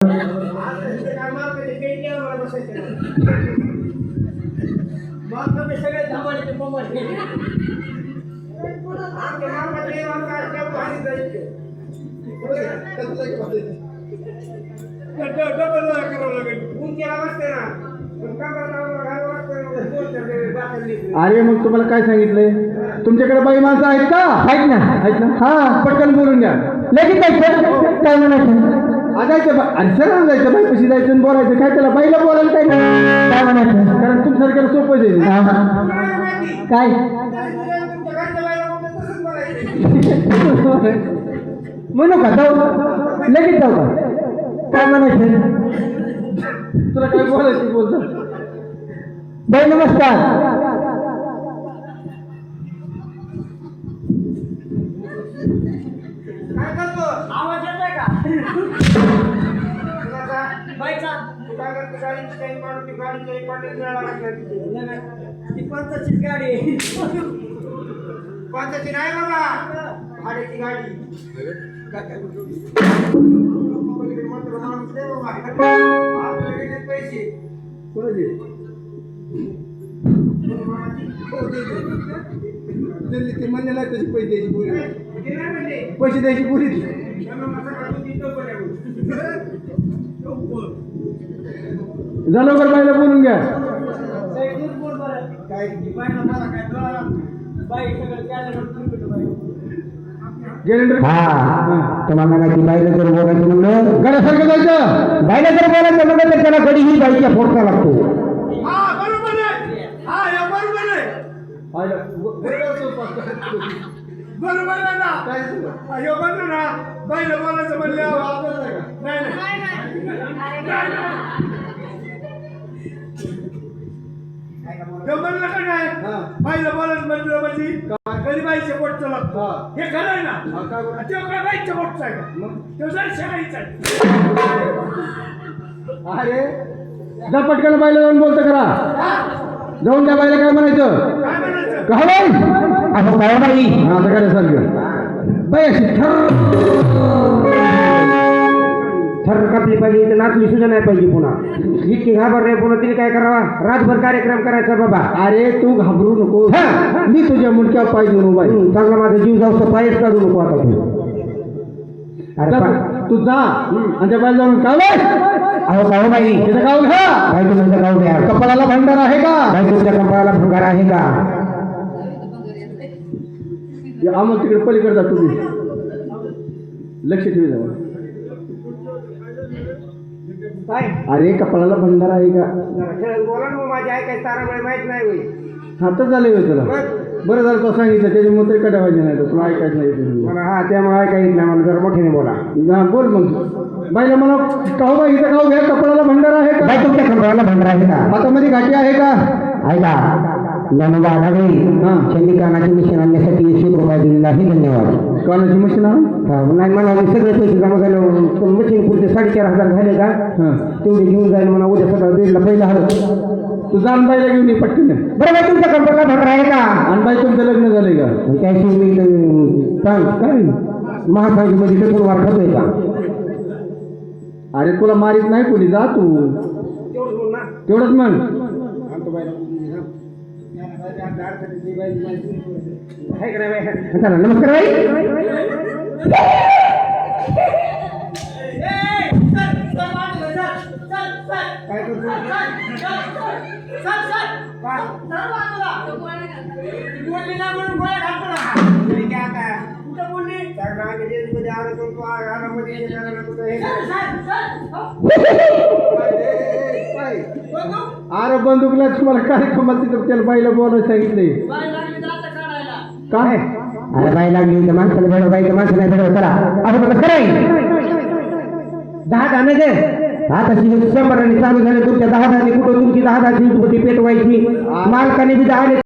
अरे मग तुम्हाला काय सांगितलंय? तुमच्याकडे बाई माणसं आहेत का? आहेत ना, आहेत ना. हा, पटकन बोलून घ्या. लगेच जायचं काय म्हणायचं? जायचं आणि सरळ जायचं, बाई कशी जायचं आणि बोलायचं काय? त्याला बाईला बोलायला काय म्हणायचं? कारण तुमच्यासारख्याला सोपं आहे. काय म्हणू का? जाऊ लगेच जाऊ का? काय म्हणायचं? तुला काय बोलायचं बोलतो? बाई नमस्कार. काय करतो? आवाज येतोय का? बाईचा काय करतो? गाडीची काही मारुती गाडीची पाठी मिळाला ती पंचाची गाडी आहे. पंचाची नाही बाबा, भाड्याची गाडी. पैसे दिल्ली ते म्हणलेला त्याची पैसे द्यायची पुरी, पैसे द्यायची पुरी. झालं बरं, बाईला बोलून घ्या. तुम्हाला माहिती बाईला जर बोलायचं म्हणलं घरासारखं जायचं. बाईला जर बोलायचं म्हणलं तर त्याला कधी ही बाईच्या फोडचा लागतो. बरोबर आहे ना? अयो बरोबर ना, बाईला बोलायचं म्हणलं म्हणलं का नाही? बाईला बोलायचं म्हणलं म्हणजे कधी बाईच्या पोटचं लागतं, हे खरं आहे ना? तेव्हा काय बाईच्या पोटचं आहे का? तेव्हा शेळाईचं आहे. अरे जा पटकन बाईला जाऊन बोलतं करा. जाऊन त्या बाईला काय म्हणायचं? काय म्हणायचं? का बाई असं काय बाई? आता करायसारखं बाई अशी थर कापली पाहिजे, तर नाचली सुद्धा नाही पाहिजे. पुन्हा इतकी घाबरले, पुन्हा तिने काय करावा? रातभर कार्यक्रम करायचा बाबा. अरे तू घाबरू नको, मी तुझ्या मुंडक्यावर पाय देऊ बाई. चांगला माझा जीव जाऊ तर पायच काढू नको आता तू. तू जा आणि त्या बाईला जाऊन का अहो गाव बाई, तिथं गाव घ्या. बाई तुमचं गाव द्या. कपाळाला भांडार आहे का? बाई तुमच्या कपाळाला भंगार आहे का? आम्हाला तिकडे पलीकडे जा तुम्ही, लक्ष ठेवी जाऊ. काय अरे कपाळाला भंडार आहे का? बोला ना, माझी आई काय तारामुळे माहित नाही होई. हातच झाले होय तुला. बरं झालं तो सांगितलं, त्याच्यामुळे तरी कटा पाहिजे नाही, तुला ऐकायचं नाही. हा, त्यामुळे ऐकायचं नाही मला. जरा मोठ्याने बोला. बोल मग. बाईला म्हणा काऊ बाई इथं गाव घ्या, कपाळाला भंडार आहे का? बाई तुमच्या कपाळाला भंगार आहे का? हातामध्ये घाटी आहे का? ऐका ज्ञानोबा आढावे चंदी कानाची मशीन आणण्यासाठी 100 रुपये दिलेला आहे. धन्यवाद. कानाची मशीन आहे? नाही म्हणा, सगळे पैसे जमा झाले. मशीन पुढचे 4,500 झाले का? तेवढे घेऊन जाईल म्हणा. उद्या सकाळ बेडला पहिला हरं. तू जाण बाईला घेऊन ये पटकन. बरं बाई तुमच्या कपाळाला भंगार आहे का? आणि बाई तुमचं लग्न झालंय का? त्याशी मी सांग काय महासांगीमध्ये टेकून वार खातोय का? अरे तुला मारीत नाही कोणी, जा तू तेवढंच म्हण. चला नमस्कार बाई. अरे बंदूकला तुम्हाला कार्यक्रमात तिथं त्याला बाईला बोलायला सांगितलंय काय? अरे बाई लागली तर माणसाला भेटव, बाई तर माणसाला भेटव. चला असं मला कराय 10 दाणे दे. आता 100 चालू झाले तुमच्या 10 दाणे. कुठं तुमची 10 पेटवायची? मालकाने बी 10